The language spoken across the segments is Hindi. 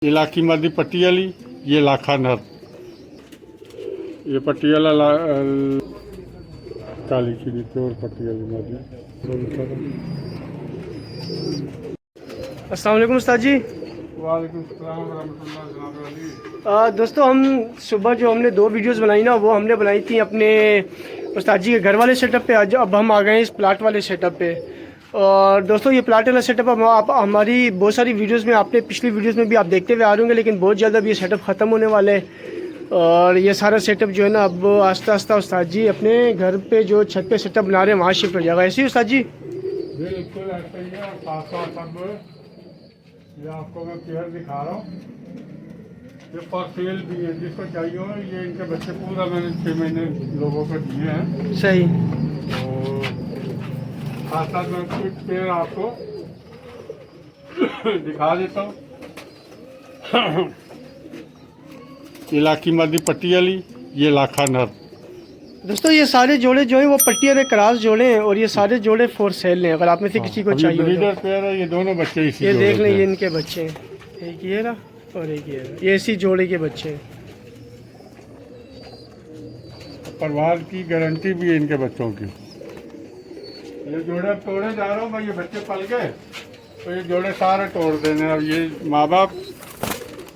इलाकी मादी पटियाली, ये लाखा नर, ये पटियाला काली खीरी प्योर पटियाली मादी। अस्सलाम वालेकुम उस्ताद जी। वालेकुम सलाम रहमतुल्लाह। दोस्तों, हम सुबह जो हमने 2 वीडियोस बनाई ना, वो हमने बनाई थी अपने उस्ताद जी के घर वाले सेटअप पे। आज अब हम आ गए हैं इस प्लाट वाले सेटअप पे। और दोस्तों, ये प्लाट वाला सेटअप अब आप हमारी बहुत सारी वीडियोस में, आपने पिछली वीडियोस में भी आप देखते हुए आ रहे होंगे, लेकिन बहुत जल्द अब ये सेटअप ख़त्म होने वाला है। और ये सारा सेटअप जो है ना, अब आस्ता आस्ता उस्ताद जी अपने घर पे जो छत पे सेटअप बना रहे हैं वहाँ शिफ्ट हो जाएगा। ऐसे ही उस्ताद जी? बिल्कुल ऐसा ही है। साथ साथ अब ये आपको मैं पेयर दिखा रहा हूँ, ये फॉर सेल भी है, जिसको चाहिए हो। ये इनके बच्चे पूरा मैंने 6 महीने लोगों को दिए हैं। सही। तो साथ साथ मैं कुछ पेयर आपको दिखा देता हूँ। इलाकी मादी पटियाली, ये लाखा नर। दोस्तों, ये सारे जोड़े जो हैं वो पट्टी वाले क्रॉस जोड़े हैं, और ये सारे जोड़े फॉर सेल हैं, अगर आप में से किसी को चाहिए हो ब्रीडर पेयर है, ये दोनों बच्चे इसी ये जोड़े देख लें। के ये हैं। इनके बच्चे हैं, एक ये रहा और एक ये रहा। ये इसी जोड़े के बच्चे हैं। परिवार की गारंटी भी है इनके बच्चों की। ये जोड़े अब तोड़े जा रहा हूँ मैं, ये बच्चे पल गए तो ये जोड़े सारे तोड़ देने। अब ये माँ बाप,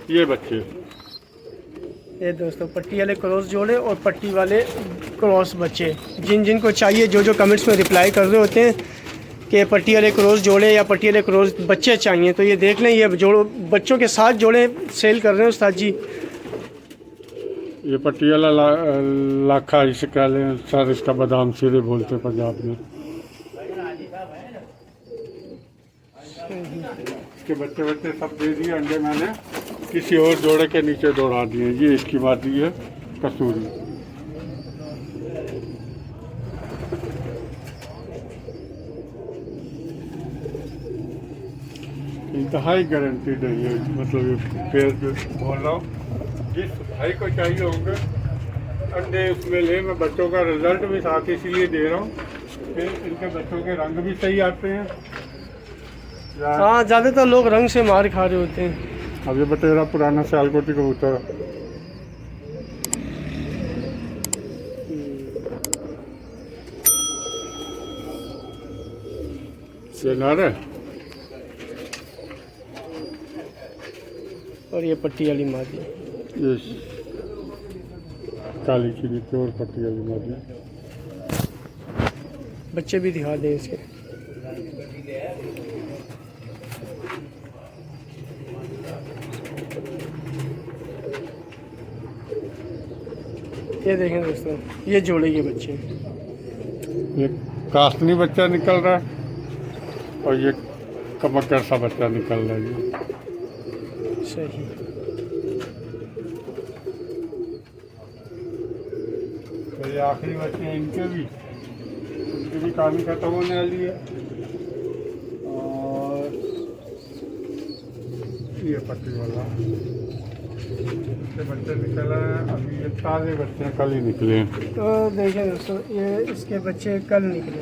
ये बच्चे। ये दोस्तों, पट्टी वाले क्रॉस जोड़े और पट्टी वाले क्रॉस बच्चे, जिन जिनको चाहिए, जो कमेंट्स में रिप्लाई कर रहे होते हैं कि पट्टी वाले क्रॉस जोड़े या पट्टी वाले क्रॉस बच्चे चाहिए, तो ये देख लें। ये जोड़ो बच्चों के साथ जोड़े सेल कर रहे हैं उस्ताद जी। ये पटियाला लाखा इसे कह लें, सर इसका बादाम सिरे बोलते हैं पंजाब में। इसके बच्चे बच्चे सब दे दिए, अंडे मैंने किसी और जोड़े के नीचे दौड़ा दिए। ये इसकी मादी है कसूरी। इंतहाई गारंटीड है ये, मतलब ये पेड़ जो बोल रहा हूँ, जिस भाई को चाहिए होंगे अंडे उसमें ले। मैं बच्चों का रिजल्ट भी साथ इसीलिए दे रहा हूँ कि इनके बच्चों के रंग भी सही आते हैं। हाँ, ज़्यादातर लोग रंग से मार खा रहे होते हैं। अब ये बटेरा पुराना सियालकोटी कबूतर सेनार है, और ये पट्टी वाली मादी, ये काली खीरी प्योर पट्टी वाली मादी। बच्चे भी दिखा दें इसके। ये देखें दोस्तों, ये जोड़े के बच्चे। ये कासनी बच्चा निकल रहा है और ये कमकर सा बच्चा निकल रहा है। सही। तो ये आखिरी बच्चे हैं इनके भी कहानी खत्म होने वाली है। और ये पट्टी वाला बच्चे निकले हैं, अभी ये ताज़े बच्चे हैं, कल ही निकले हैं। तो देखें दोस्तों, ये इसके बच्चे कल निकले,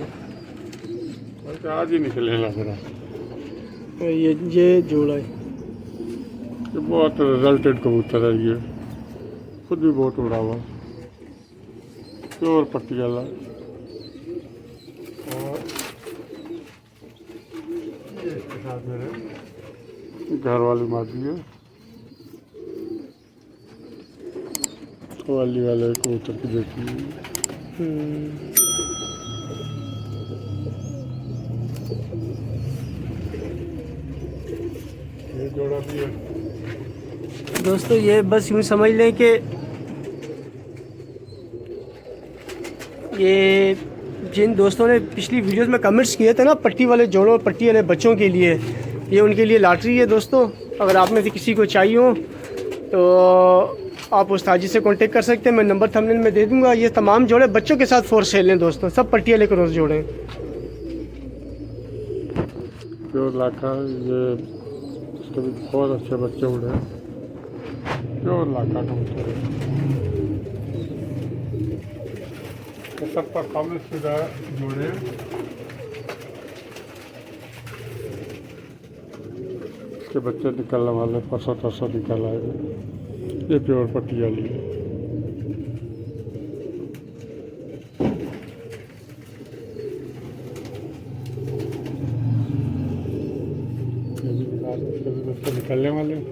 बल्कि आज ही निकले लग रहा है। और ये जोड़ा है। ये बहुत रिजल्टेड कबूतर है, ये खुद भी बहुत उड़ा हुआ, प्योर पट्टी वाला। और ये इसके साथ मेरे घर वाली मादी है, वाली वाले कबूतर की बेटी है। ये जोड़ा भी है दोस्तों, ये बस यूँ समझ लें कि ये जिन दोस्तों ने पिछली वीडियोस में कमेंट्स किए थे ना, पट्टी वाले जोड़ों और पट्टी वाले बच्चों के लिए, ये उनके लिए लॉटरी है दोस्तों। अगर आप में से किसी को चाहिए हो तो आप उस्ताद जी से कांटेक्ट कर सकते हैं, मैं नंबर थंबनेल में दे दूंगा। ये तमाम जोड़े बच्चों के साथ फॉर सेल हैं दोस्तों, सब पट्टी वाले क्रॉस जोड़े हैं। प्योर लाखा, ये इसके भी बहुत अच्छे बच्चे उड़े हैं, प्योर लाखा कबूतर है। सब परफॉर्मेंस शुदा जोड़े हैं। इसके बच्चे निकलने वाले, परसों तरसों निकल आएंगे। ये प्योर पट्टी वाली है। इसके भी बच्चे निकलने वाले हैं।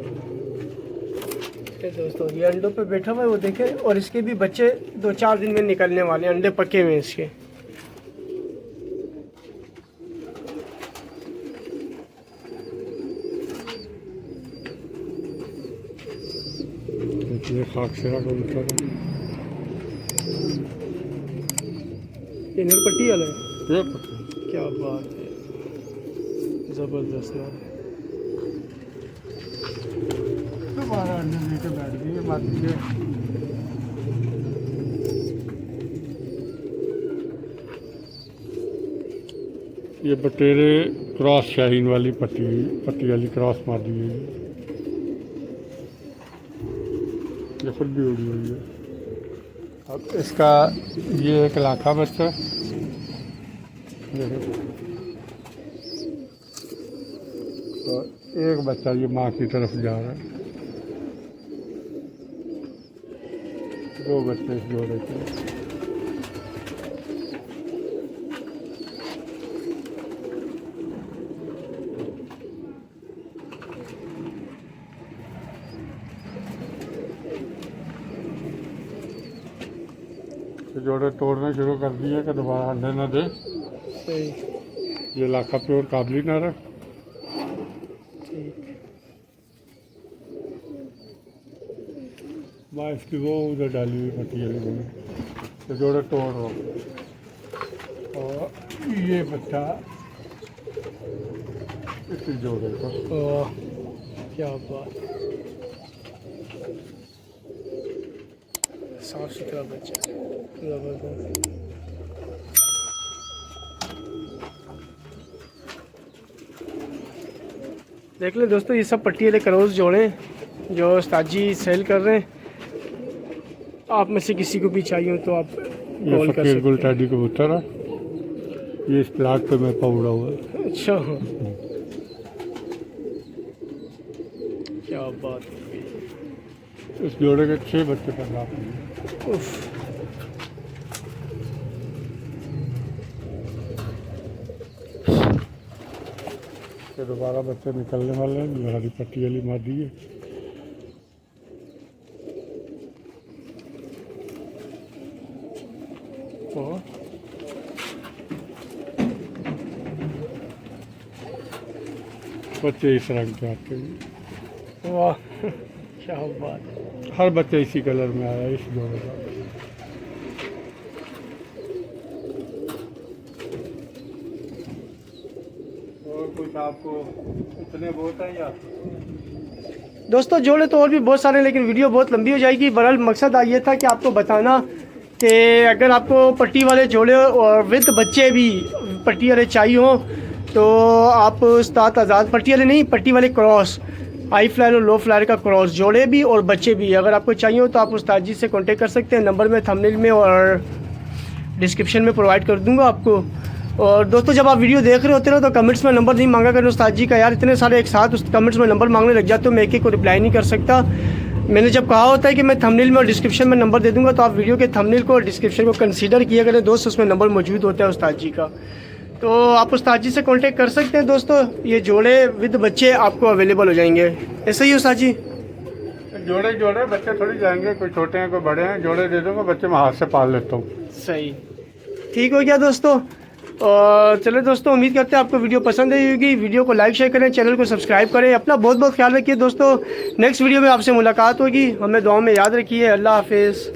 ये दोस्तों ये अंडों पे बैठा हुआ है, वो देखें, और इसके भी बच्चे 2-4 दिन में निकलने वाले हैं। अंडे पके हुए हैं इसके। ये खाक से कबूतर है। ये नरपट्टी वाला है। ये पट्टी क्या बात है, जबरदस्त ना। दोबारा अंडे लेके बैठ गई माती के। ये बटेरे क्रॉस शाहीन वाली पट्टी वाली क्रॉस मार दी है। ये खुद भी उड़ी हुई है। अब इसका ये एक लाखा बच्चा, तो एक बच्चा ये माँ की तरफ जा रहा है। 2 बच्चे इस जोड़े के। जोड़े तोड़ने शुरू कर दिए कि दोबारा अंडे न दे। सही। ये लाखा प्योर काबली नर है। ठीक। मैं इसकी वो उधर डाली हुई पट्टी वाली बनी, तो जोड़े तोड़ रहा हूँ। और ये बच्चा इसी जोड़े का। ओह, क्या बात, साफ सुथरा बच्चा, जबरदस्त। देख ले दोस्तों, ये सब पट्टी वाले क्रॉस जोड़े हैं जो उस्ताद जी सेल कर रहे हैं। आप में से किसी को भी चाहिए हो तो आप ये कॉल कर फकीर गुल सकते हैं। टैडी कबूतर है। ये इस प्लाट पे मैं पौड़ा हुआ है। अच्छा, क्या बात है। इस जोड़े के 6 बच्चे पैदा हुए। उफ, तो दोबारा बच्चे निकलने वाले हैं। ये हरी पट्टी वाली मादी है। ओह, बच्चे इस रंग के आते हैं। वाह, क्या बात है। हर बच्चा इसी कलर में आया है इस जोड़े का। और कुछ आपको इतने बहुत है या? दोस्तों जोड़े तो और भी बहुत सारे हैं, लेकिन वीडियो बहुत लंबी हो जाएगी। बहरहाल मकसद ये था कि आपको बताना कि अगर आपको पट्टी वाले जोड़े और विद बच्चे भी पट्टी वाले चाहिए हों तो आप उस्ताद आज़ाद, पट्टी वाले नहीं, पट्टी वाले क्रॉस, हाई फ्लायर और लो फ्लायर का क्रॉस, जोड़े भी और बच्चे भी अगर आपको चाहिए हो तो आप उस्ताद जी से कांटेक्ट कर सकते हैं। नंबर मैं थंबनेल में और डिस्क्रिप्शन में प्रोवाइड कर दूंगा आपको। और दोस्तों जब आप वीडियो देख रहे होते हो तो कमेंट्स में नंबर नहीं मांगा करें उस्ताद जी का, यार इतने सारे एक साथ उस कमेंट्स में नंबर मांगने लग जाते हो, मैं एक को रिप्लाई नहीं कर सकता। मैंने जब कहा होता है कि मैं थंबनेल में और डिस्क्रिप्शन में नंबर दे दूंगा, तो आप वीडियो के थंबनेल को और डिस्क्रिप्शन को कंसीडर किया करें दोस्त, उसमें नंबर मौजूद होता है उस्ताद जी का, तो आप उस्ताद जी से कांटेक्ट कर सकते हैं। दोस्तों ये जोड़े विद बच्चे आपको अवेलेबल हो जाएंगे। ऐसा ही उस्ताद जी? जोड़े जोड़े बच्चे थोड़ी जाएंगे, कोई छोटे हैं कोई बड़े हैं। जोड़े दे दूँगा, बच्चे मैं हाथ से पाल लेता हूँ। सही, ठीक हो गया दोस्तों। और चलो दोस्तों, उम्मीद करते हैं आपको वीडियो पसंद आई होगी। वीडियो को लाइक शेयर करें, चैनल को सब्सक्राइब करें। अपना बहुत बहुत ख्याल रखिए दोस्तों। नेक्स्ट वीडियो में आपसे मुलाकात होगी, हमें दुआ में याद रखिए। अल्लाह हाफिज़।